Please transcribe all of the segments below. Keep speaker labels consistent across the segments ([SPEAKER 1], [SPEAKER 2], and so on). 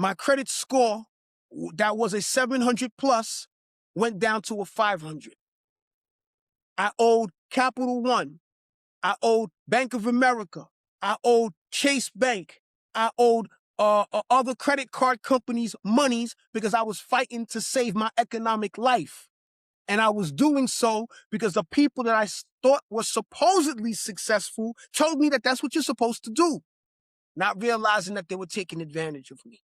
[SPEAKER 1] My credit score that was a 700 plus went down to a 500. I owed Capital One. I owed Bank of America. I owed Chase Bank. I owed other credit card companies monies because I was fighting to save my economic life. And I was doing so because the people that I thought were supposedly successful told me that that's what you're supposed to do, not realizing that they were taking advantage of me.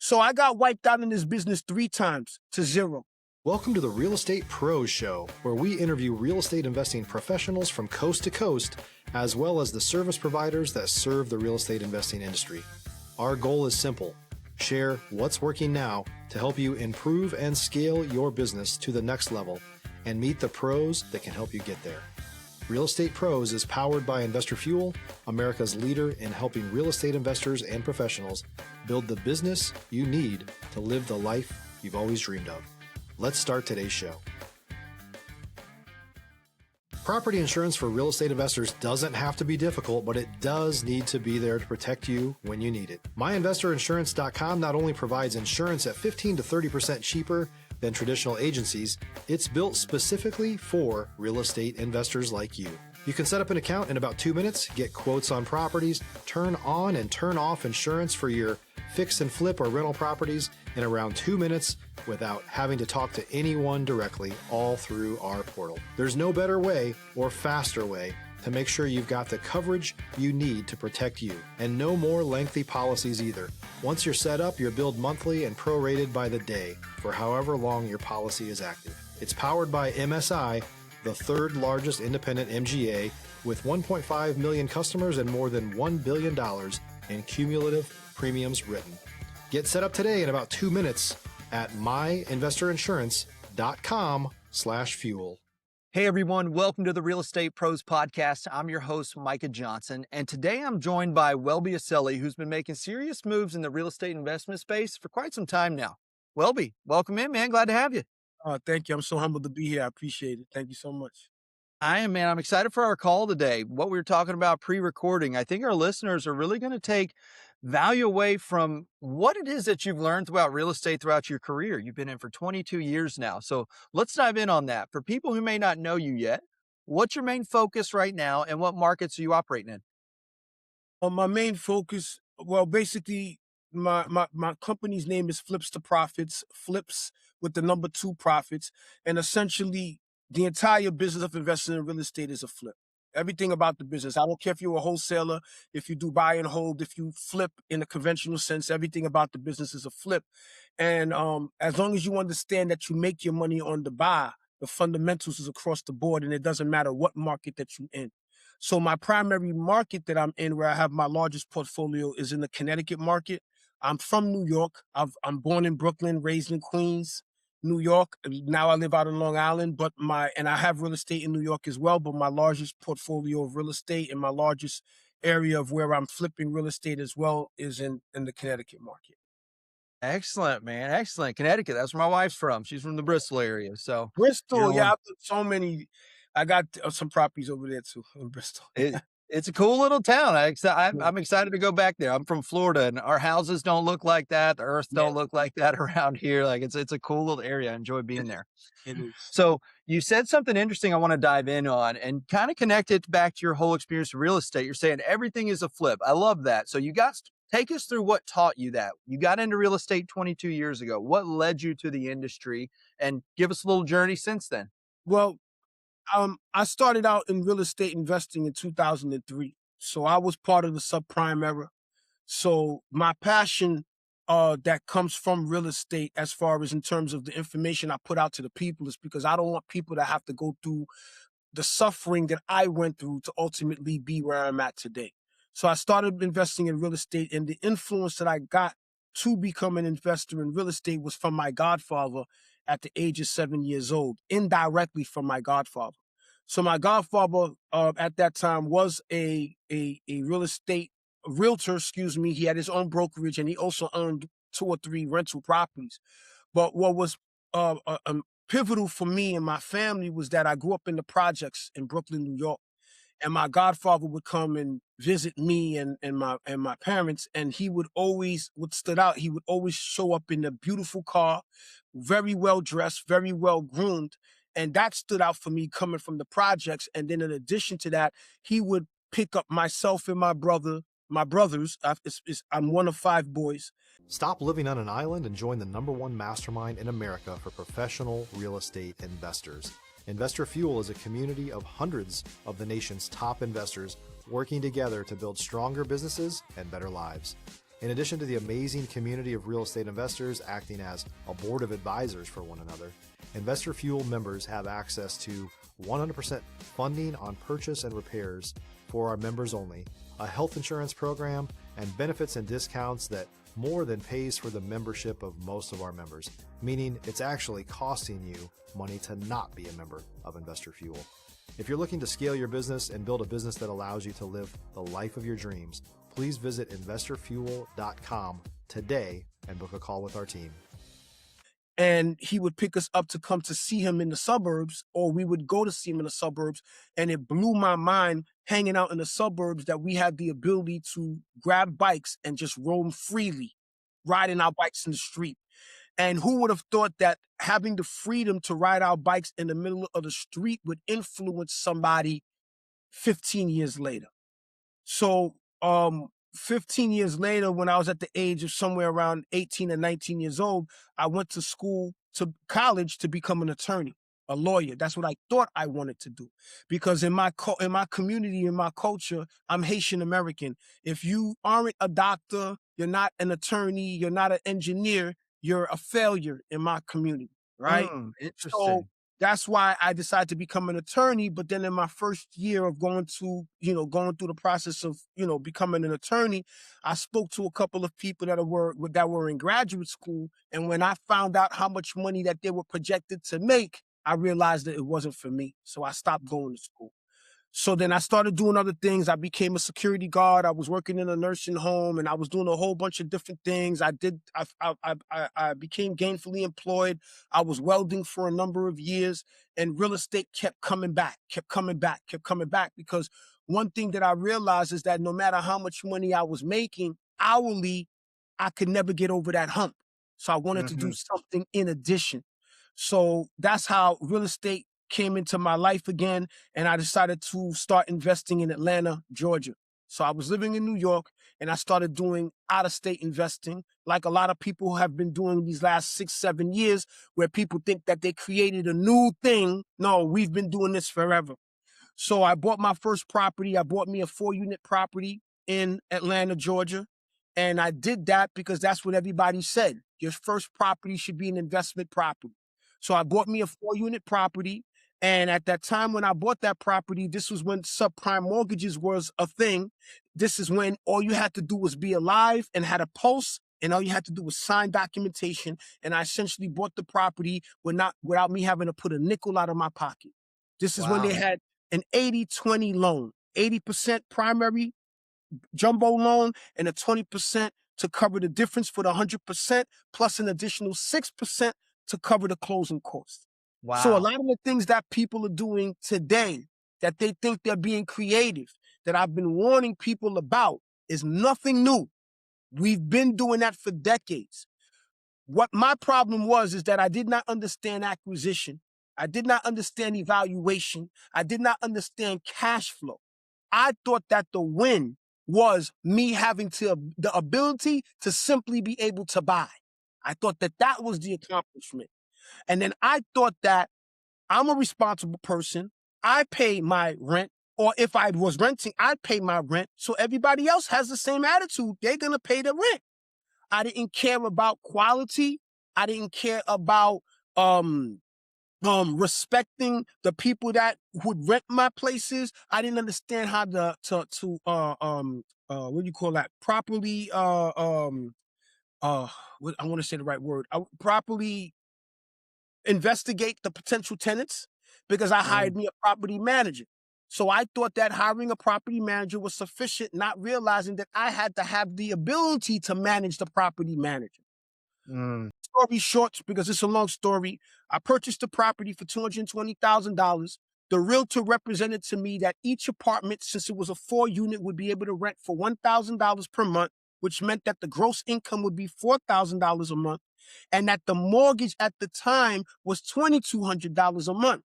[SPEAKER 1] So I got wiped out in this business 3 times to 0.
[SPEAKER 2] Welcome to the Real Estate Pros Show, where we interview real estate investing professionals from coast to coast, as well as the service providers that serve the real estate investing industry. Our goal is simple: share what's working now to help you improve and scale your business to the next level and meet the pros that can help you get there. Real Estate Pros is powered by Investor Fuel, America's leader in helping real estate investors and professionals build the business you need to live the life you've always dreamed of. Let's start today's show. Property insurance for real estate investors doesn't have to be difficult, but it does need to be there to protect you when you need it. MyInvestorInsurance.com not only provides insurance at 15 to 30% cheaper than traditional agencies, it's built specifically for real estate investors like you. You can set up an account in about 2 minutes, get quotes on properties, turn on and turn off insurance for your fix and flip or rental properties in around 2 minutes without having to talk to anyone directly, all through our portal. There's no better way or faster way to make sure you've got the coverage you need to protect you, and no more lengthy policies either. Once you're set up, you're billed monthly and prorated by the day for however long your policy is active. It's powered by MSI, the third largest independent MGA, with 1.5 million customers and more than $1 billion in cumulative premiums written. Get set up today in about 2 minutes at myinvestorinsurance.com/fuel.
[SPEAKER 3] Hey everyone, welcome to the Real Estate Pros Podcast. I'm your host, Micah Johnson, and today I'm joined by Welby Accely, who's been making serious moves in the real estate investment space for quite some time now. Welby, welcome in, man. Glad to have you.
[SPEAKER 1] Thank you. I'm so humbled to be here. I appreciate it. Thank you so much.
[SPEAKER 3] I am, man. I'm excited for our call today. What we were talking about pre-recording, I think our listeners are really going to take value away from what it is that you've learned about real estate throughout your career. You've been in for 22 years now. So let's dive in on that. For people who may not know you yet, what's your main focus right now and what markets are you operating in?
[SPEAKER 1] My main focus, well, basically, my company's name is Flips to Profits, Flips with the number 2 profits. And essentially, the entire business of investing in real estate is a flip. Everything about the business. I don't care if you're a wholesaler, if you do buy and hold, if you flip in a conventional sense, everything about the business is a flip. And as long as you understand that you make your money on the buy, the fundamentals is across the board, and it doesn't matter what market that you're in. So my primary market that I'm in, where I have my largest portfolio, is in the Connecticut market. I'm from New York. I'm born in Brooklyn, raised in Queens, New York. Now I live out in Long Island, and I have real estate in New York as well, but my largest portfolio of real estate and my largest area of where I'm flipping real estate as well is in the Connecticut market.
[SPEAKER 3] Excellent, man. Excellent. Connecticut. That's where my wife's from. She's from the Bristol area. So
[SPEAKER 1] Bristol,
[SPEAKER 3] you're
[SPEAKER 1] yeah,
[SPEAKER 3] one.
[SPEAKER 1] I've done so many. I got some properties over there too in Bristol.
[SPEAKER 3] It's a cool little town.
[SPEAKER 1] Yeah,
[SPEAKER 3] I'm excited to go back there. I'm from Florida, and our houses don't look like that. The earth
[SPEAKER 1] yeah,
[SPEAKER 3] don't look like that around here. Like it's a cool little area. I enjoy
[SPEAKER 1] it
[SPEAKER 3] being
[SPEAKER 1] is.
[SPEAKER 3] there.
[SPEAKER 1] It is.
[SPEAKER 3] So you said something interesting I want to dive in on and kind of connect it back to your whole experience with real estate. You're saying everything is a flip. I love that. So take us through what taught you that. You got into real estate 22 years ago. What led you to the industry? And give us a little journey since then.
[SPEAKER 1] Well, I started out in real estate investing in 2003. So I was part of the subprime era. So my passion that comes from real estate, as far as in terms of the information I put out to the people, is because I don't want people to have to go through the suffering that I went through to ultimately be where I'm at today. So I started investing in real estate, and the influence that I got to become an investor in real estate was from my godfather at the age of 7 years old, indirectly from my godfather. So my godfather at that time was a real estate realtor, excuse me. He had his own brokerage, and he also owned 2 or 3 rental properties. But what was pivotal for me and my family was that I grew up in the projects in Brooklyn, New York. and my godfather would come and visit me and my parents, and he would always, what stood out, he would always show up in a beautiful car, very well dressed, very well groomed, and that stood out for me coming from the projects. And then in addition to that, he would pick up myself and my brothers. I'm one of 5 boys.
[SPEAKER 2] Stop living on an island and join the #1 mastermind in America for professional real estate investors. Investor Fuel is a community of hundreds of the nation's top investors working together to build stronger businesses and better lives. In addition to the amazing community of real estate investors acting as a board of advisors for one another, Investor Fuel members have access to 100% funding on purchase and repairs for our members only, a health insurance program, and benefits and discounts that more than pays for the membership of most of our members, meaning it's actually costing you money to not be a member of Investor Fuel. If you're looking to scale your business and build a business that allows you to live the life of your dreams, please visit investorfuel.com today and book a call with our team.
[SPEAKER 1] And he would pick us up to come to see him in the suburbs, or we would go to see him in the suburbs. And it blew my mind hanging out in the suburbs that we had the ability to grab bikes and just roam freely, riding our bikes in the street. And who would have thought that having the freedom to ride our bikes in the middle of the street would influence somebody 15 years later? So 15 years later, when I was at the age of somewhere around 18 or 19 years old, I went to college to become an attorney, a lawyer. That's what I thought I wanted to do. Because in my community, in my culture, I'm Haitian American. If you aren't a doctor, you're not an attorney, you're not an engineer, you're a failure in my community, right?
[SPEAKER 3] Interesting.
[SPEAKER 1] So that's why I decided to become an attorney. But then in my first year of going through the process of, becoming an attorney, I spoke to a couple of people that were in graduate school. And when I found out how much money that they were projected to make, I realized that it wasn't for me. So I stopped going to school. So then I started doing other things. I became a security guard. I was working in a nursing home, and I was doing a whole bunch of different things. I became gainfully employed. I was welding for a number of years, and real estate kept coming back, because one thing that I realized is that no matter how much money I was making hourly, I could never get over that hump. So I wanted to do something in addition. So that's how real estate came into my life again, and I decided to start investing in Atlanta, Georgia. So I was living in New York, and I started doing out-of-state investing, like a lot of people have been doing these last 6-7 years, where people think that they created a new thing. No, we've been doing this forever. So I bought my first property. I bought me a 4-unit property in Atlanta, Georgia. And I did that because that's what everybody said. Your first property should be an investment property. So I bought me a 4-unit property. And at that time when I bought that property, this was when subprime mortgages was a thing. This is when all you had to do was be alive and had a pulse, and all you had to do was sign documentation. And I essentially bought the property without me having to put a nickel out of my pocket. This is when they had an 80-20 loan, 80% primary jumbo loan and a 20% to cover the difference for the 100%, plus an additional 6% to cover the closing costs.
[SPEAKER 3] Wow.
[SPEAKER 1] So a lot of the things that people are doing today that they think they're being creative, that I've been warning people about, is nothing new. We've been doing that for decades. What my problem was is that I did not understand acquisition. I did not understand evaluation. I did not understand cash flow. I thought that the win was me having the ability to simply be able to buy. I thought that that was the accomplishment. And then I thought that I'm a responsible person. I pay my rent, or if I was renting, I'd pay my rent. So everybody else has the same attitude. They're going to pay the rent. I didn't care about quality. I didn't care about respecting the people that would rent my places. I didn't understand how what do you call that? Properly I want to say the right word. Properly investigate the potential tenants, because I hired me a property manager. So I thought that hiring a property manager was sufficient, not realizing that I had to have the ability to manage the property manager. Story short, because it's a long story, I purchased the property for $220,000. The realtor represented to me that each apartment, since it was a 4-unit, would be able to rent for $1,000 per month, which meant that the gross income would be $4,000 a month, and that the mortgage at the time was $2,200 a month.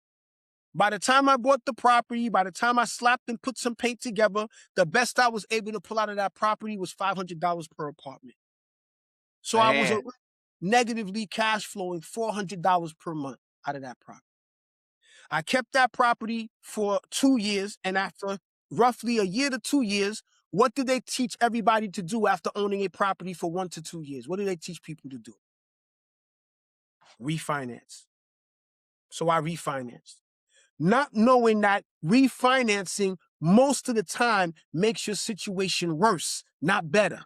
[SPEAKER 1] By the time I bought the property, by the time I slapped and put some paint together, the best I was able to pull out of that property was $500 per apartment. So I was
[SPEAKER 3] Man.
[SPEAKER 1] negatively cash flowing $400 per month out of that property. I kept that property for 2 years, and after roughly a year to 2 years, what did they teach everybody to do after owning a property for 1 to 2 years? What do they teach people to do? Refinance. So I refinanced, not knowing that refinancing most of the time makes your situation worse, not better.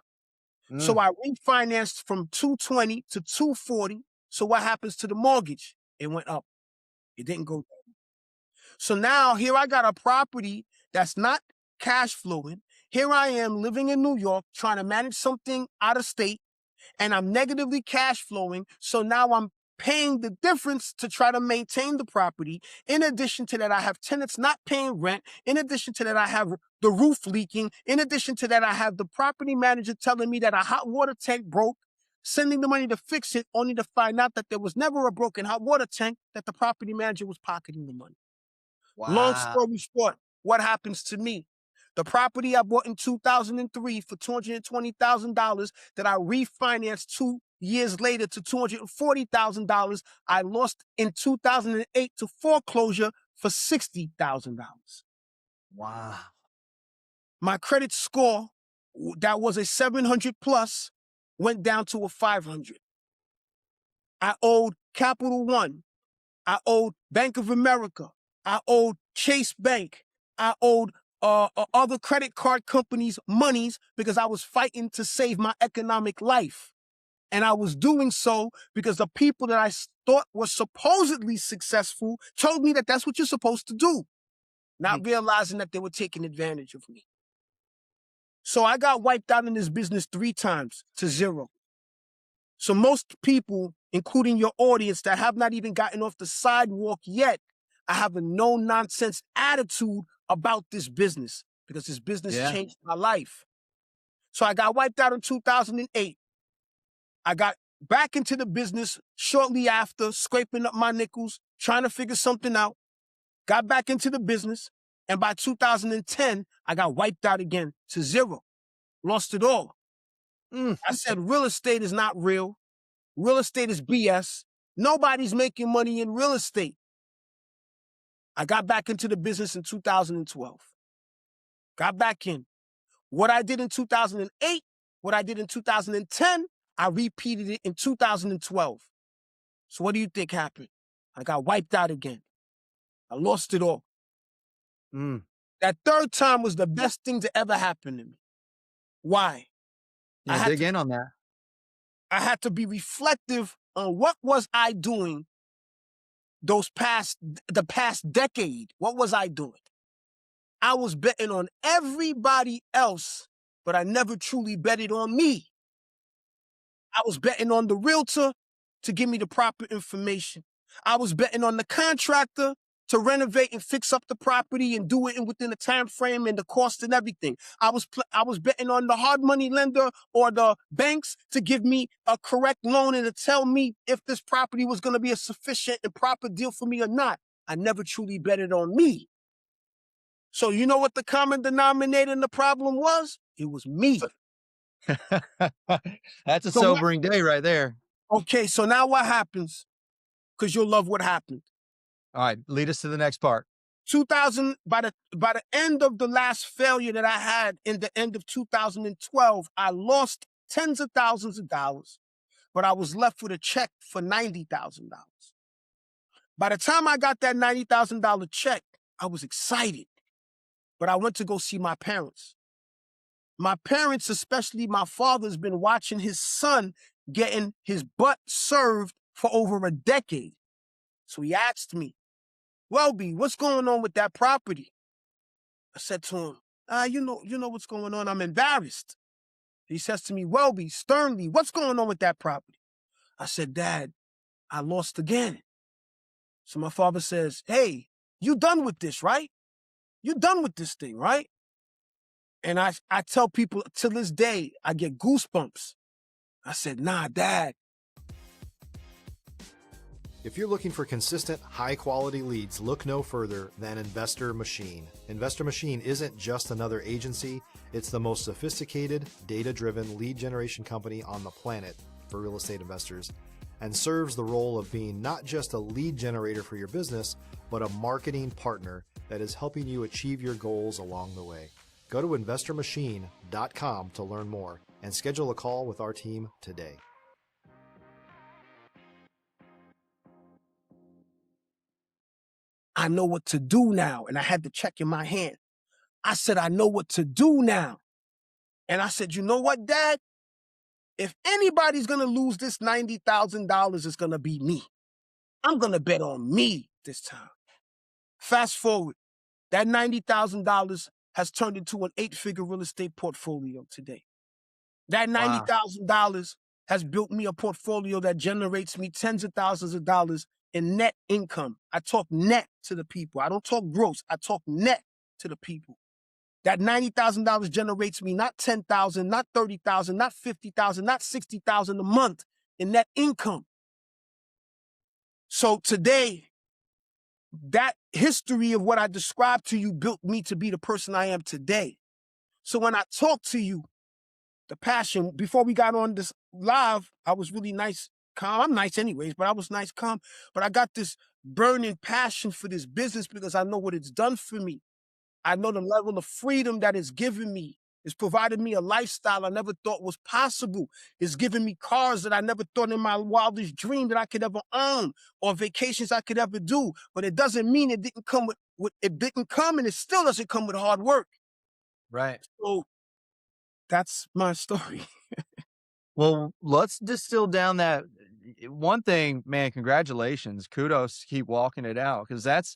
[SPEAKER 1] So I refinanced from 220 to 240. So what happens to the mortgage? It went up. It didn't go down. So now here I got a property that's not cash flowing. Here I am living in New York, trying to manage something out of state, and I'm negatively cash flowing. So now I'm paying the difference to try to maintain the property. In addition to that, I have tenants not paying rent. In addition to that, I have the roof leaking. In addition to that, I have the property manager telling me that a hot water tank broke, sending the money to fix it, only to find out that there was never a broken hot water tank, that the property manager was pocketing the money. Long
[SPEAKER 3] Wow.
[SPEAKER 1] story short, what happens to me? The property I bought in 2003 for $220,000 that I refinanced 2 years later to $240,000, I lost in 2008 to foreclosure for $60,000.
[SPEAKER 3] Wow.
[SPEAKER 1] My credit score, that was a 700 plus, went down to a 500. I owed Capital One. I owed Bank of America. I owed Chase Bank. I owed other credit card companies monies because I was fighting to save my economic life. And I was doing so because the people that I thought were supposedly successful told me that that's what you're supposed to do, not realizing that they were taking advantage of me. So I got wiped out in this business 3 times to 0. So most people, including your audience that have not even gotten off the sidewalk yet, I have a no-nonsense attitude about this business because this business changed my life. So I got wiped out in 2008. I got back into the business shortly after, scraping up my nickels, trying to figure something out. Got back into the business, and by 2010, I got wiped out again to 0. Lost it all. I said, real estate is not real. Real estate is BS. Nobody's making money in real estate. I got back into the business in 2012. Got back in. What I did in 2008, what I did in 2010, I repeated it in 2012. So what do you think happened? I got wiped out again. I lost it all. That third time was the best thing to ever happen to me. Why?
[SPEAKER 3] Yeah, dig in on that.
[SPEAKER 1] I had to be reflective on what was I doing the past decade. What was I doing? I was betting on everybody else, but I never truly betted on me. I was betting on the realtor to give me the proper information. I was betting on the contractor to renovate and fix up the property and do it within the time frame and the cost and everything. I was betting on the hard money lender or the banks to give me a correct loan and to tell me if this property was going to be a sufficient and proper deal for me or not. I never truly betted on me. So you know what the common denominator in the problem was? It was me.
[SPEAKER 3] That's a sobering day right there.
[SPEAKER 1] Okay, so now what happens? Because you'll love what happened.
[SPEAKER 3] All right, lead us to the next part.
[SPEAKER 1] 2000, by the end of the last failure that I had in the end of 2012, I lost tens of thousands of dollars, but I was left with a check for $90,000. By the time I got that $90,000 check, I was excited, but I went to go see my parents. My parents, especially my father's been watching his son getting his butt served for over a decade. So he asked me, Welby, what's going on with that property? I said to him, you know what's going on. I'm embarrassed. He says to me, Welby, sternly, what's going on with that property? I said, Dad, I lost again. So my father says, hey, you done with this, right? You done with this thing, right? And I tell people to this day, I get goosebumps. I said, nah, Dad.
[SPEAKER 2] If you're looking for consistent, high-quality leads, look no further than Investor Machine. Investor Machine isn't just another agency. It's the most sophisticated, data-driven lead generation company on the planet for real estate investors, and serves the role of being not just a lead generator for your business, but a marketing partner that is helping you achieve your goals along the way. Go to investormachine.com to learn more and schedule a call with our team today.
[SPEAKER 1] I know what to do now. And I had the check in my hand. I said, I know what to do now. And I said, you know what, Dad? If anybody's going to lose this $90,000, it's going to be me. I'm going to bet on me this time. Fast forward, that $90,000 has turned into an 8-figure real estate portfolio today. That $90,000 has built me a portfolio that generates me tens of thousands of dollars in net income. I talk net to the people. I don't talk gross. I talk net to the people. That $90,000 generates me not $10,000, not $30,000, not $50,000, not $60,000 a month in net income. So today, that history of what I described to you built me to be the person I am today. So when I talk to you, the passion, before we got on this live, I was really nice, calm. I'm nice anyways, but I was nice, calm. But I got this burning passion for this business because I know what it's done for me. I know the level of freedom that it's given me. It's provided me a lifestyle I never thought was possible. It's given me cars that I never thought in my wildest dream that I could ever own, or vacations I could ever do. But it doesn't mean it didn't come with it didn't come, and it still doesn't come with hard work.
[SPEAKER 3] Right.
[SPEAKER 1] So that's my story.
[SPEAKER 3] Well, let's distill down that one thing, man. Congratulations. Kudos. Keep walking it out, because that's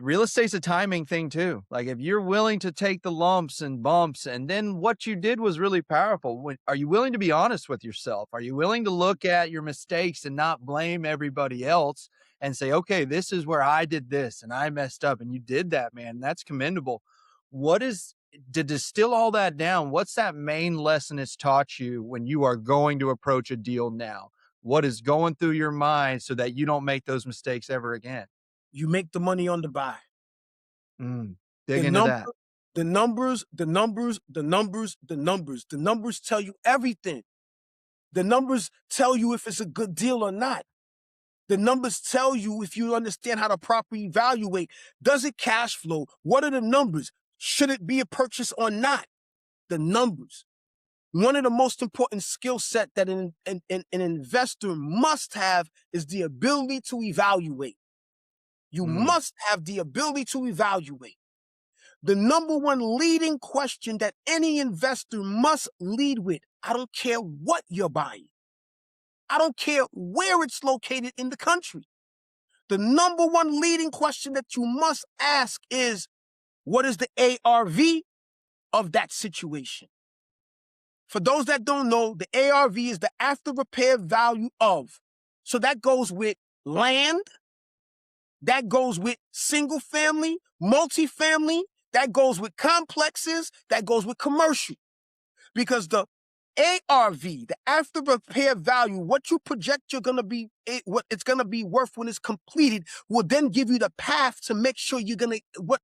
[SPEAKER 3] real estate's a timing thing too. Like, if you're willing to take the lumps and bumps, and then what you did was really powerful. Are you willing to be honest with yourself? Are you willing to look at your mistakes and not blame everybody else and say, okay, this is where I did this and I messed up, and you did that, man. That's commendable. What is, to distill all that down, what's that main lesson it's taught you when you are going to approach a deal now? What is going through your mind so that you don't make those mistakes ever again?
[SPEAKER 1] You make the money on the buy.
[SPEAKER 3] Dig into that.
[SPEAKER 1] The numbers tell you everything. The numbers tell you if it's a good deal or not. The numbers tell you if you understand how to properly evaluate. Does it cash flow? What are the numbers? Should it be a purchase or not? The numbers. One of the most important skill set that an investor must have is the ability to evaluate. You must have the ability to evaluate. The number one leading question that any investor must lead with, I don't care what you're buying. I don't care where it's located in the country. The number one leading question that you must ask is, what is the ARV of that situation? For those that don't know, the ARV is the after repair value of. So that goes with land, that goes with single family, multifamily, that goes with complexes, that goes with commercial. Because the ARV, the after repair value, what you project you're going to be, what it's going to be worth when it's completed, will then give you the path to make sure you're going to,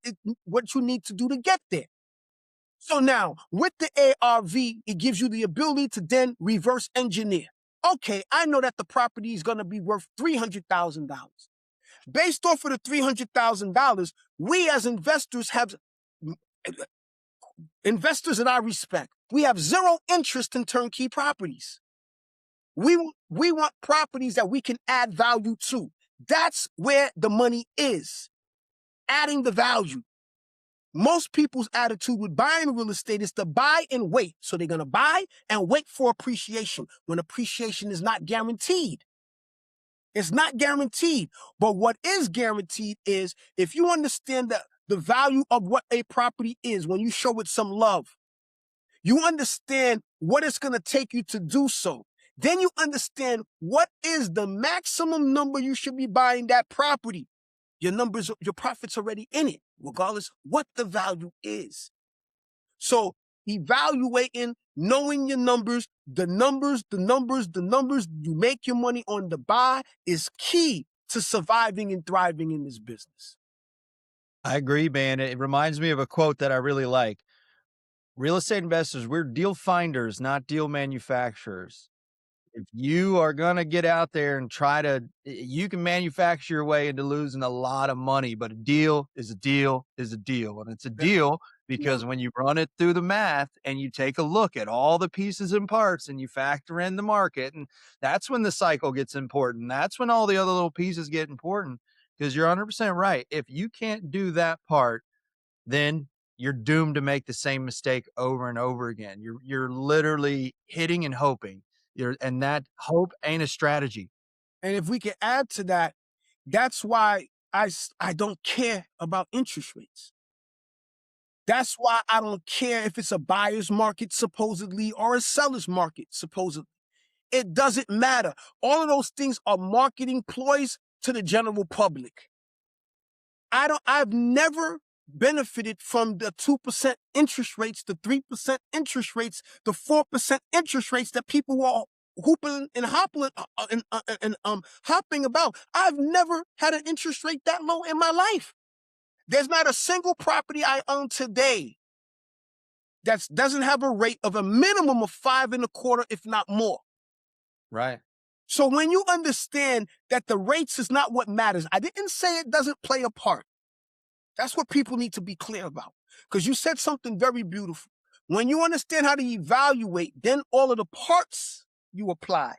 [SPEAKER 1] what you need to do to get there. So now, with the ARV, it gives you the ability to then reverse engineer. Okay, I know that the property is going to be worth $300,000. Based off of the $300,000, we as investors have, investors that I respect, we have zero interest in turnkey properties. We want properties that we can add value to. That's where the money is, adding the value. Most people's attitude with buying real estate is to buy and wait. So they're going to buy and wait for appreciation when appreciation is not guaranteed. It's not guaranteed. But what is guaranteed is if you understand the value of what a property is, when you show it some love, you understand what it's going to take you to do so. Then you understand what is the maximum number you should be buying that property. Your numbers, your profit's already in it, regardless what the value is. So evaluating, knowing your numbers, the numbers, you make your money on the buy is key to surviving and thriving in this business.
[SPEAKER 3] I agree, man. It reminds me of a quote that I really like. Real estate investors, we're deal finders, not deal manufacturers. If you are gonna get out there and try to, you can manufacture your way into losing a lot of money, but a deal is a deal is a deal. And it's a deal
[SPEAKER 1] Yeah.
[SPEAKER 3] because when you run it through the math and you take a look at all the pieces and parts and you factor in the market, and that's when the cycle gets important. That's when all the other little pieces get important because you're 100% right. If you can't do that part, then you're doomed to make the same mistake over and over again. You're literally hitting and hoping. And that hope ain't a strategy.
[SPEAKER 1] And if we can add to that, that's why I don't care about interest rates. That's why I don't care if it's a buyer's market supposedly or a seller's market supposedly. It doesn't matter. All of those things are marketing ploys to the general public. I've never benefited from the 2% interest rates, the 3% interest rates, the 4% interest rates that people were hooping and hopping hopping about. I've never had an interest rate that low in my life. There's not a single property I own today that doesn't have a rate of a minimum of 5.25, if not more.
[SPEAKER 3] Right.
[SPEAKER 1] So when you understand that the rates is not what matters, I didn't say it doesn't play a part. That's what people need to be clear about. Because you said something very beautiful. When you understand how to evaluate, then all of the parts you apply,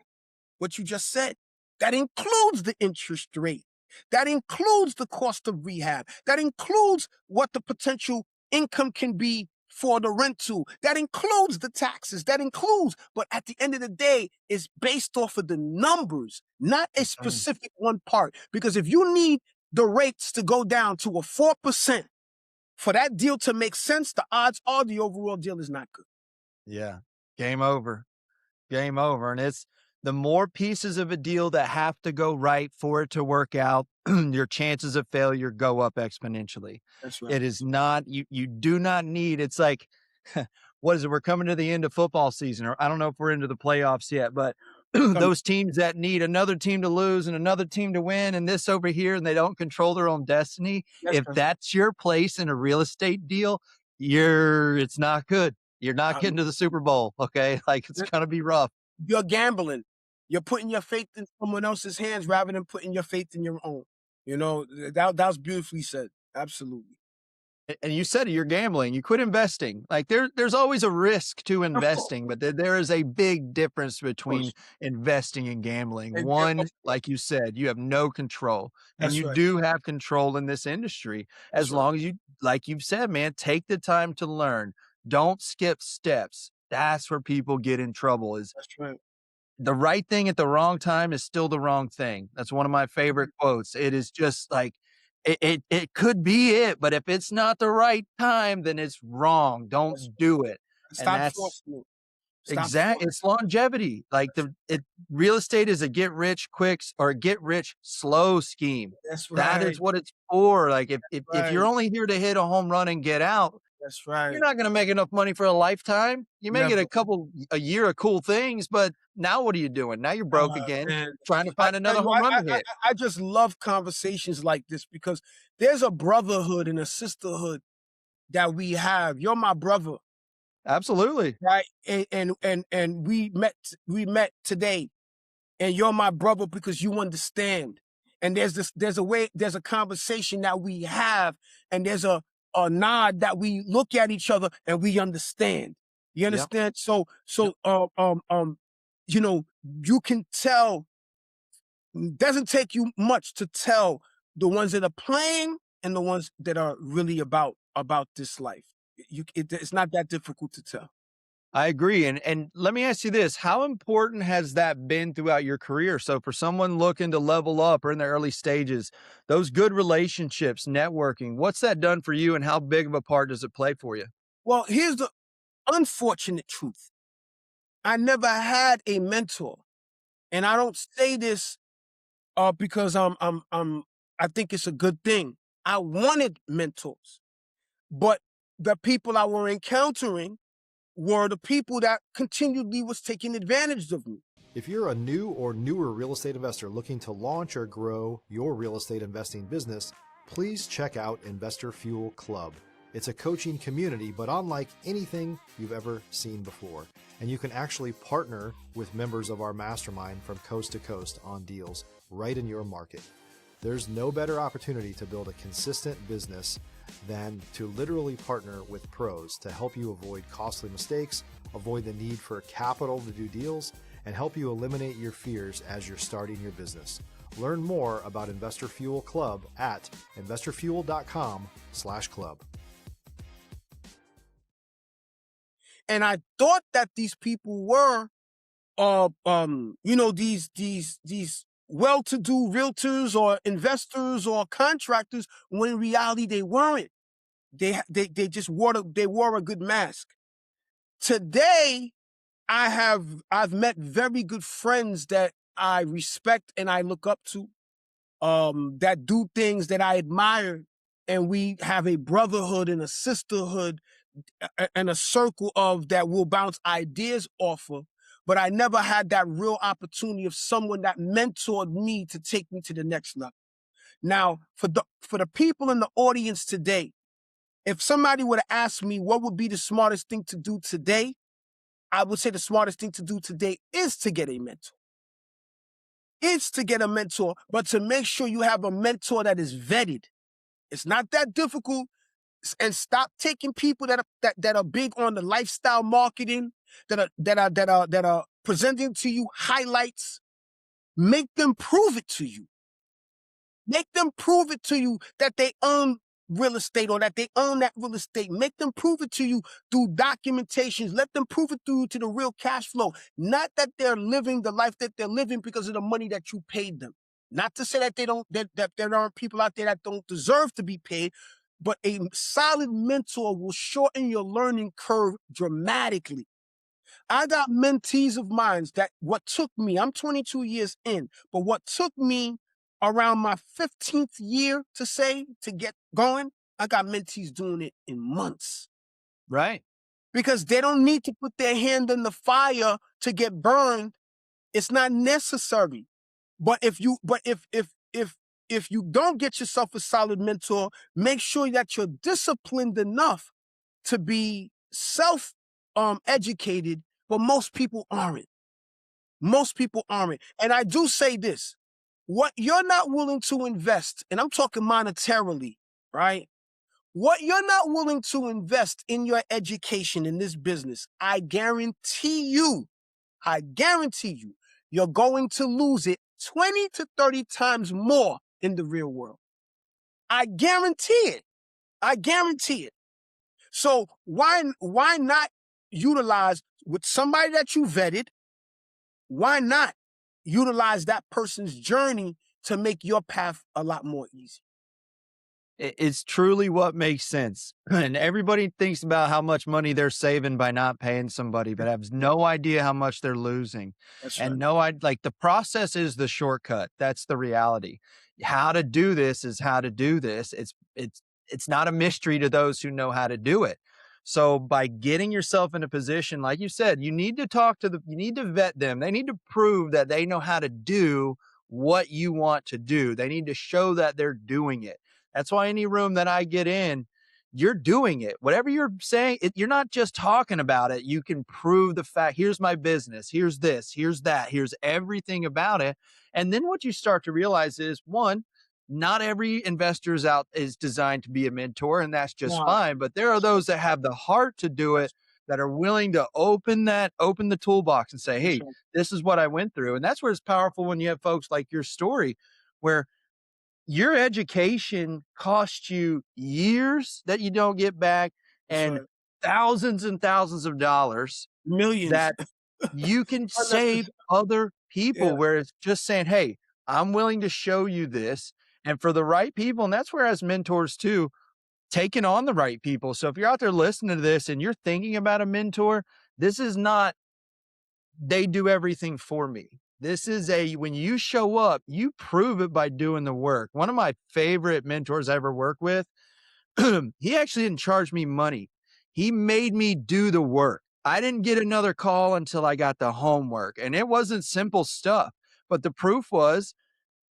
[SPEAKER 1] what you just said, that includes the interest rate. That includes the cost of rehab. That includes what the potential income can be for the rental. That includes the taxes. That includes, but at the end of the day, it's based off of the numbers, not a specific one part. Because if you need the rates to go down to a 4% for that deal to make sense, the odds are the overall deal is not good.
[SPEAKER 3] Yeah. Game over. Game over. And it's the more pieces of a deal that have to go right for it to work out, your chances of failure go up exponentially.
[SPEAKER 1] That's right.
[SPEAKER 3] It is not, you do not need, it's like, what is it? We're coming to the end of football season, or I don't know if we're into the playoffs yet, but those teams that need another team to lose and another team to win and this over here, and they don't control their own destiny.
[SPEAKER 1] Yes,
[SPEAKER 3] If
[SPEAKER 1] sir.
[SPEAKER 3] that's your place in a real estate deal, it's not good. You're not getting to the Super Bowl. Okay. Like it's going to be rough.
[SPEAKER 1] You're gambling. You're putting your faith in someone else's hands rather than putting your faith in your own. You know, that was beautifully said. Absolutely.
[SPEAKER 3] And you said you're gambling, you quit investing. Like there's always a risk to
[SPEAKER 1] Of course.
[SPEAKER 3] investing, but there is a big difference
[SPEAKER 1] Of
[SPEAKER 3] between
[SPEAKER 1] course.
[SPEAKER 3] investing and gambling.
[SPEAKER 1] And
[SPEAKER 3] One,
[SPEAKER 1] of course.
[SPEAKER 3] like you said, you have no control, and
[SPEAKER 1] That's
[SPEAKER 3] you
[SPEAKER 1] right.
[SPEAKER 3] do have control in this industry
[SPEAKER 1] That's
[SPEAKER 3] as
[SPEAKER 1] right.
[SPEAKER 3] long as you, like you've said, man, take the time to learn. Don't skip steps. That's where people get in trouble. Is
[SPEAKER 1] That's right.
[SPEAKER 3] the right thing at the wrong time is still the wrong thing. That's one of my favorite quotes. It is just like it could be it, but if it's not the right time, then it's wrong. Don't
[SPEAKER 1] That's
[SPEAKER 3] do it.
[SPEAKER 1] right.
[SPEAKER 3] And
[SPEAKER 1] Stop
[SPEAKER 3] that's
[SPEAKER 1] forcing it. Stop
[SPEAKER 3] exact.
[SPEAKER 1] forcing
[SPEAKER 3] It's longevity. Like
[SPEAKER 1] it.
[SPEAKER 3] real estate is a get rich quick or a get rich slow scheme.
[SPEAKER 1] That's
[SPEAKER 3] That
[SPEAKER 1] right.
[SPEAKER 3] is what it's for. Like if you're
[SPEAKER 1] Right.
[SPEAKER 3] only here to hit a home run and get out,
[SPEAKER 1] That's
[SPEAKER 3] you're
[SPEAKER 1] right.
[SPEAKER 3] not going to make enough money for a lifetime. You may get
[SPEAKER 1] Never.
[SPEAKER 3] a year of cool things, but now what are you doing? Now you're broke again,
[SPEAKER 1] Man,
[SPEAKER 3] trying to
[SPEAKER 1] I
[SPEAKER 3] find
[SPEAKER 1] tell
[SPEAKER 3] another
[SPEAKER 1] you,
[SPEAKER 3] home run to hit.
[SPEAKER 1] I just love conversations like this because there's a brotherhood and a sisterhood that we have. You're my brother,
[SPEAKER 3] Absolutely.
[SPEAKER 1] right? And we met today, and you're my brother because you understand. And there's a conversation that we have, and there's a nod that we look at each other and we understand. You
[SPEAKER 3] Yep.
[SPEAKER 1] understand? So
[SPEAKER 3] Yep.
[SPEAKER 1] you know, you can tell. It doesn't take you much to tell the ones that are playing and the ones that are really about this life. It's not that difficult to tell.
[SPEAKER 3] I agree. And let me ask you this. How important has that been throughout your career? So for someone looking to level up or in the early stages, those good relationships, networking, what's that done for you and how big of a part does it play for you?
[SPEAKER 1] Well, here's the unfortunate truth. I never had a mentor, and I don't say this because I'm I think it's a good thing. I wanted mentors, but the people I were encountering were the people that continually was taking advantage of me.
[SPEAKER 2] If you're a new or newer real estate investor looking to launch or grow your real estate investing business, please check out Investor Fuel Club. It's a coaching community, but unlike anything you've ever seen before. And you can actually partner with members of our mastermind from coast to coast on deals right in your market. There's no better opportunity to build a consistent business than to literally partner with pros to help you avoid costly mistakes, avoid the need for capital to do deals, and help you eliminate your fears as you're starting your business. Learn more about Investor Fuel Club at investorfuel.com/club.
[SPEAKER 1] And I thought that these people were, these well-to-do realtors or investors or contractors, when in reality they weren't. They just wore a good mask. Today, I've met very good friends that I respect and I look up to, that do things that I admire, and we have a brotherhood and a sisterhood and a circle of that will bounce ideas off of. But I never had that real opportunity of someone that mentored me to take me to the next level. Now, for the people in the audience today, if somebody would have asked me what would be the smartest thing to do today, I would say the smartest thing to do today is to get a mentor. It's to get a mentor, but to make sure you have a mentor that is vetted. It's not that difficult. And stop taking people that are big on the lifestyle marketing, that are presenting to you highlights. Make them prove it to you. Make them prove it to you that they own real estate or that they own that real estate. Make them prove it to you through documentations. Let them prove it to the real cash flow. Not that they're living the life that they're living because of the money that you paid them. Not to say that that there aren't people out there that don't deserve to be paid, but a solid mentor will shorten your learning curve dramatically. I got mentees of mine that what took me, I'm 22 years in, but what took me around my 15th year to get going, I got mentees doing it in months.
[SPEAKER 3] Right.
[SPEAKER 1] Because they don't need to put their hand in the fire to get burned. It's not necessary. But if you don't get yourself a solid mentor, make sure that you're disciplined enough to be educated, but most people aren't. Most people aren't. And I do say this, what you're not willing to invest, and I'm talking monetarily, right? What you're not willing to invest in your education in this business, I guarantee you, you're going to lose it 20 to 30 times more in the real world. I guarantee it. So why not utilize with somebody that you vetted? Why not utilize that person's journey to make your path a lot more easy?
[SPEAKER 3] It's truly what makes sense. And everybody thinks about how much money they're saving by not paying somebody, but has no idea how much they're losing.
[SPEAKER 1] That's
[SPEAKER 3] And
[SPEAKER 1] right.
[SPEAKER 3] like the process is the shortcut. That's the reality. How to do this is how to do this. It's not a mystery to those who know how to do it. So by getting yourself in a position, like you said, you need to you need to vet them. They need to prove that they know how to do what you want to do. They need to show that they're doing it. That's why any room that I get in, you're doing it. Whatever you're saying, you're not just talking about it. You can prove the fact, here's my business, here's this, here's that, here's everything about it. And then what you start to realize is, one, not every investor is designed to be a mentor, and that's just
[SPEAKER 1] No,
[SPEAKER 3] fine. But there are those that have the heart to do it, that are willing to open the toolbox and say,
[SPEAKER 1] that's
[SPEAKER 3] hey,
[SPEAKER 1] right.
[SPEAKER 3] this is what I went through. And that's where it's powerful when you have folks like your story, where your education cost you years that you don't get back
[SPEAKER 1] That's
[SPEAKER 3] and
[SPEAKER 1] right.
[SPEAKER 3] thousands and thousands of dollars
[SPEAKER 1] Millions.
[SPEAKER 3] that you can save
[SPEAKER 1] Unnecessary.
[SPEAKER 3] other
[SPEAKER 1] Yeah,
[SPEAKER 3] people, where it's just saying, hey, I'm willing to show you this. And for the right people, and that's where as mentors too, taking on the right people. So if you're out there listening to this and you're thinking about a mentor, this is not, they do everything for me. This is when you show up, you prove it by doing the work. One of my favorite mentors I ever worked with, he actually didn't charge me money. He made me do the work. I didn't get another call until I got the homework, and it wasn't simple stuff. But the proof was,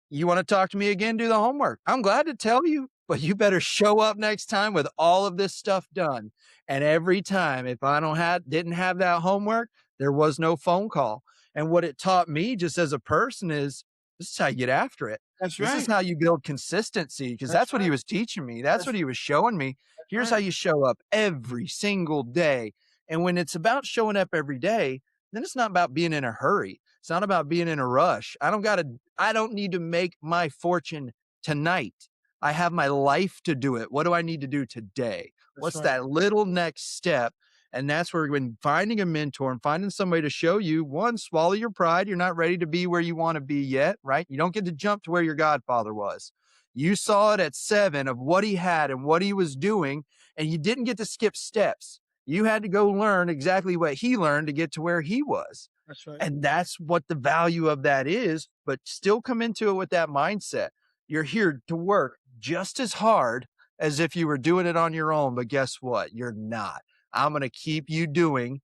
[SPEAKER 3] you want to talk to me again, do the homework. I'm glad to tell you, but you better show up next time with all of this stuff done. And every time, if I didn't have that homework, there was no phone call. And what it taught me just as a person is, this is how you get after it.
[SPEAKER 1] That's
[SPEAKER 3] This is
[SPEAKER 1] right.
[SPEAKER 3] how you build consistency, because
[SPEAKER 1] That's
[SPEAKER 3] that's what he
[SPEAKER 1] right.
[SPEAKER 3] was teaching me. That's
[SPEAKER 1] That's
[SPEAKER 3] what he was showing me.
[SPEAKER 1] that's
[SPEAKER 3] Here's how
[SPEAKER 1] right.
[SPEAKER 3] you show up every single day. And when it's about showing up every day, then it's not about being in a hurry. It's not about being in a rush. I don't need to make my fortune tonight. I have my life to do it. What do I need to do today?
[SPEAKER 1] That's
[SPEAKER 3] What's
[SPEAKER 1] right.
[SPEAKER 3] that little next step? And that's where, when finding a mentor and finding somebody to show you, one, swallow your pride. You're not ready to be where you want to be yet, right? You don't get to jump to where your godfather was. You saw it at 7 of what he had and what he was doing, and you didn't get to skip steps. You had to go learn exactly what he learned to get to where he was.
[SPEAKER 1] That's right.
[SPEAKER 3] And that's what the value of that is, but still come into it with that mindset. You're here to work just as hard as if you were doing it on your own, but guess what? You're not. I'm going to keep you doing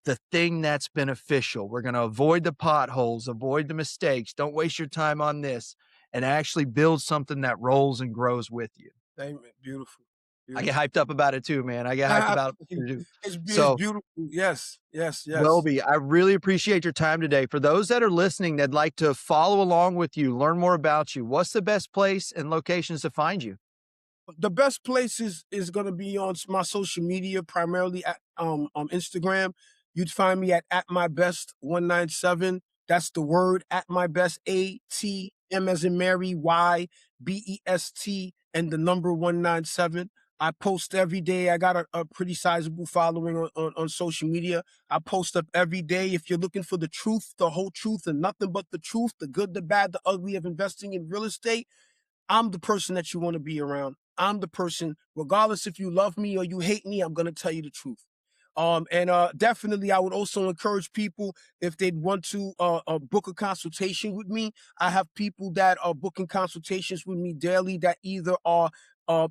[SPEAKER 3] the thing that's beneficial. We're going to avoid the potholes, avoid the mistakes. Don't waste your time on this, and actually build something that rolls and grows with you.
[SPEAKER 1] Amen. Beautiful.
[SPEAKER 3] I get
[SPEAKER 1] Beautiful.
[SPEAKER 3] hyped up about it too, man. I get hyped about it too.
[SPEAKER 1] It's
[SPEAKER 3] So,
[SPEAKER 1] beautiful. Yes. Yes. Yes.
[SPEAKER 3] Welby, I really appreciate your time today. For those that are listening that'd like to follow along with you, learn more about you, what's the best place and locations to find you?
[SPEAKER 1] The best place is going to be on my social media, primarily at on Instagram. You'd find me at my best 197. That's the word at my best, ATM as in Mary, YBEST, and the number 197. I post every day. I got a pretty sizable following on social media. I post up every day. If you're looking for the truth, the whole truth, and nothing but the truth, the good, the bad, the ugly of investing in real estate, I'm the person that you want to be around. I'm the person, regardless if you love me or you hate me, I'm going to tell you the truth. And definitely, I would also encourage people, if they'd want to book a consultation with me. I have people that are booking consultations with me daily that either are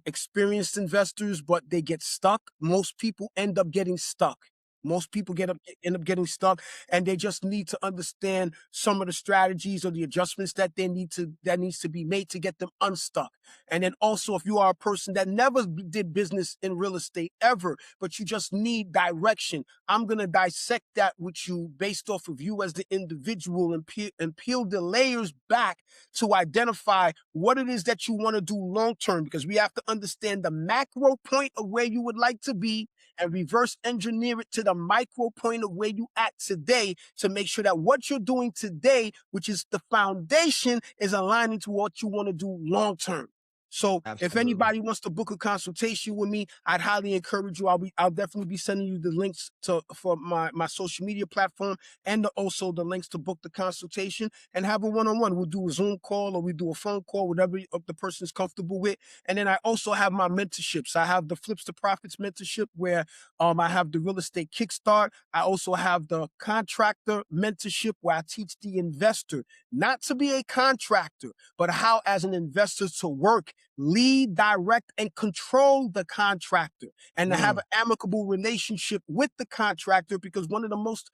[SPEAKER 1] experienced investors, but they get stuck. Most people end up getting stuck. Most people end up getting stuck, and they just need to understand some of the strategies or the adjustments that needs to be made to get them unstuck. And then also, if you are a person that never did business in real estate ever, but you just need direction, I'm gonna dissect that with you based off of you as the individual, and peel the layers back to identify what it is that you want to do long term. Because we have to understand the macro point of where you would like to be and reverse engineer it to the micro point of where you at today, to make sure that what you're doing today, which is the foundation, is aligning to what you want to do long term. So if
[SPEAKER 3] Absolutely.
[SPEAKER 1] anybody wants to book a consultation with me, I'd highly encourage you. I'll definitely be sending you the links for my social media platform, and also the links to book the consultation and have a one-on-one. We'll do a Zoom call or we do a phone call, whatever the person is comfortable with. And then I also have my mentorships. I have the Flips to Profits mentorship, where I have the real estate kickstart. I also have the contractor mentorship, where I teach the investor not to be a contractor, but how as an investor to work, lead, direct, and control the contractor, and to have
[SPEAKER 3] Mm,
[SPEAKER 1] an amicable relationship with the contractor. Because one of the most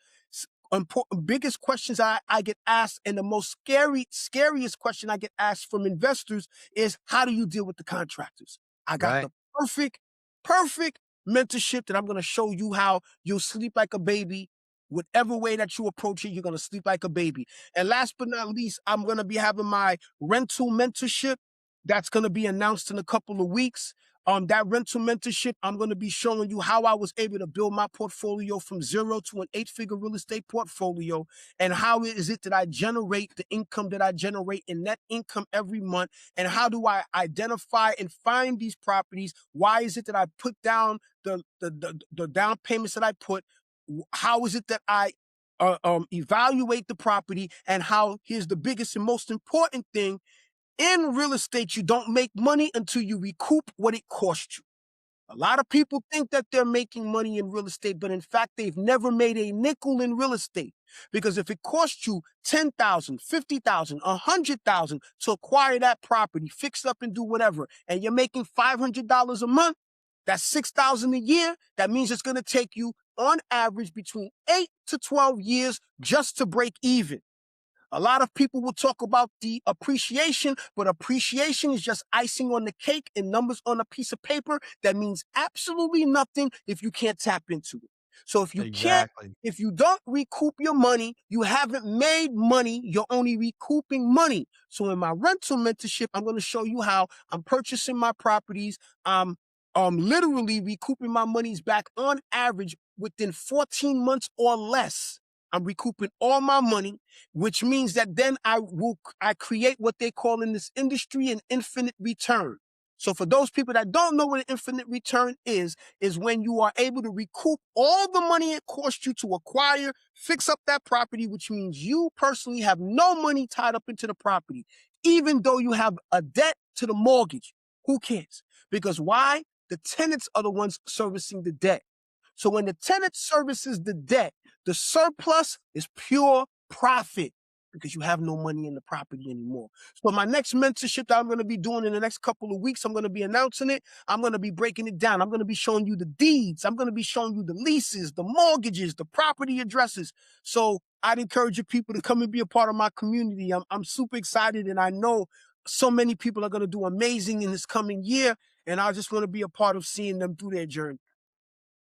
[SPEAKER 1] important, biggest questions I get asked, and the most scariest question I get asked from investors is, how do you deal with the contractors? I got
[SPEAKER 3] right.
[SPEAKER 1] the perfect mentorship that I'm going to show you how you'll sleep like a baby. Whatever way that you approach it, you're going to sleep like a baby. And last but not least, I'm going to be having my rental mentorship that's going to be announced in a couple of weeks. That rental mentorship, I'm going to be showing you how I was able to build my portfolio from zero to an 8-figure real estate portfolio, and how is it that I generate the income that I generate in net income every month, and how do I identify and find these properties? Why is it that I put down the down payments that I put? How is it that I evaluate the property? And how, here's the biggest and most important thing, in real estate, you don't make money until you recoup what it cost you. A lot of people think that they're making money in real estate, but in fact, they've never made a nickel in real estate. Because if it costs you $10,000, $50,000, $100,000 to acquire that property, fix up and do whatever, and you're making $500 a month, that's $6,000 a year. That means it's going to take you on average between 8 to 12 years just to break even. A lot of people will talk about the appreciation, but appreciation is just icing on the cake and numbers on a piece of paper that means absolutely nothing if you can't tap into it. So if you
[SPEAKER 3] Exactly.
[SPEAKER 1] if you don't recoup your money, you haven't made money, you're only recouping money. So in my rental mentorship, I'm going to show you how I'm purchasing my properties. I'm literally recouping my monies back on average within 14 months or less. I'm recouping all my money, which means that then I create what they call in this industry an infinite return. So for those people that don't know what an infinite return is when you are able to recoup all the money it cost you to acquire, fix up that property, which means you personally have no money tied up into the property, even though you have a debt to the mortgage. Who cares? Because why? The tenants are the ones servicing the debt. So when the tenant services the debt, the surplus is pure profit because you have no money in the property anymore. So my next mentorship that I'm going to be doing in the next couple of weeks, I'm going to be announcing it. I'm going to be breaking it down. I'm going to be showing you the deeds. I'm going to be showing you the leases, the mortgages, the property addresses. So I'd encourage you people to come and be a part of my community. I'm super excited, and I know so many people are going to do amazing in this coming year, and I just want to be a part of seeing them through their journey.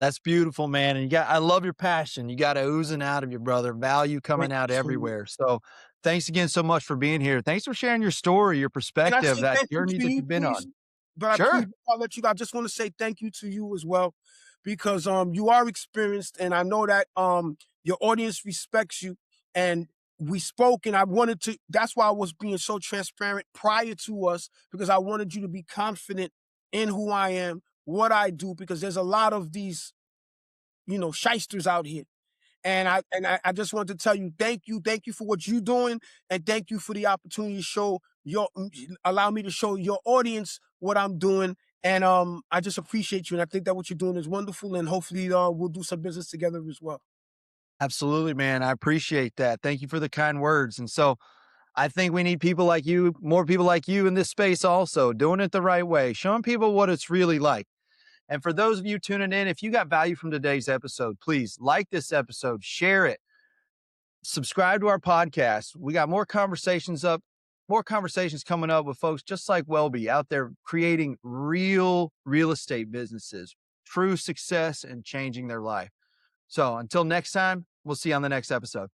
[SPEAKER 3] That's beautiful, man. And I love your passion. You got it oozing out of you, brother. Value coming
[SPEAKER 1] Thank
[SPEAKER 3] out
[SPEAKER 1] you so much.
[SPEAKER 3] everywhere. So thanks again so much for being here. Thanks for sharing your story, your
[SPEAKER 1] Can I
[SPEAKER 3] perspective,
[SPEAKER 1] say
[SPEAKER 3] that
[SPEAKER 1] thank you
[SPEAKER 3] journey
[SPEAKER 1] to
[SPEAKER 3] that
[SPEAKER 1] you,
[SPEAKER 3] you've been
[SPEAKER 1] please?
[SPEAKER 3] on.
[SPEAKER 1] But
[SPEAKER 3] Sure.
[SPEAKER 1] I'll let you go. I just want to say thank you to you as well, because you are experienced, and I know that your audience respects you. And we spoke, and I wanted to. That's why I was being so transparent prior to us, because I wanted you to be confident in who I am, what I do, because there's a lot of these, shysters out here. And I just want to tell you, thank you for what you're doing, and thank you for the opportunity to allow me to show your audience what I'm doing. And I just appreciate you, and I think that what you're doing is wonderful, and hopefully we'll do some business together as well.
[SPEAKER 3] Absolutely, man. I appreciate that. Thank you for the kind words. And so I think we need people like you, more people like you in this space also, doing it the right way, showing people what it's really like. And for those of you tuning in, if you got value from today's episode, please like this episode, share it, subscribe to our podcast. We got more conversations coming up with folks just like Welby out there creating real estate businesses, true success and changing their life. So until next time, we'll see you on the next episode.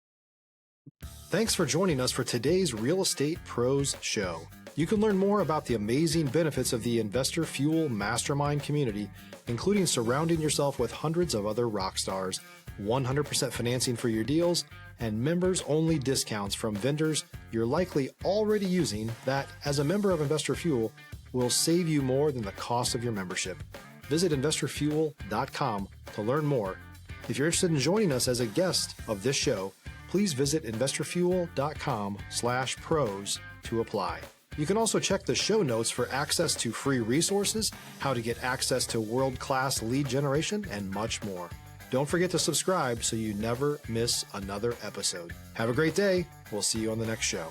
[SPEAKER 2] Thanks for joining us for today's Real Estate Pros Show. You can learn more about the amazing benefits of the Investor Fuel Mastermind community, including surrounding yourself with hundreds of other rock stars, 100% financing for your deals, and members-only discounts from vendors you're likely already using that, as a member of Investor Fuel, will save you more than the cost of your membership. Visit investorfuel.com to learn more. If you're interested in joining us as a guest of this show, please visit investorfuel.com/pros to apply. You can also check the show notes for access to free resources, how to get access to world-class lead generation, and much more. Don't forget to subscribe so you never miss another episode. Have a great day. We'll see you on the next show.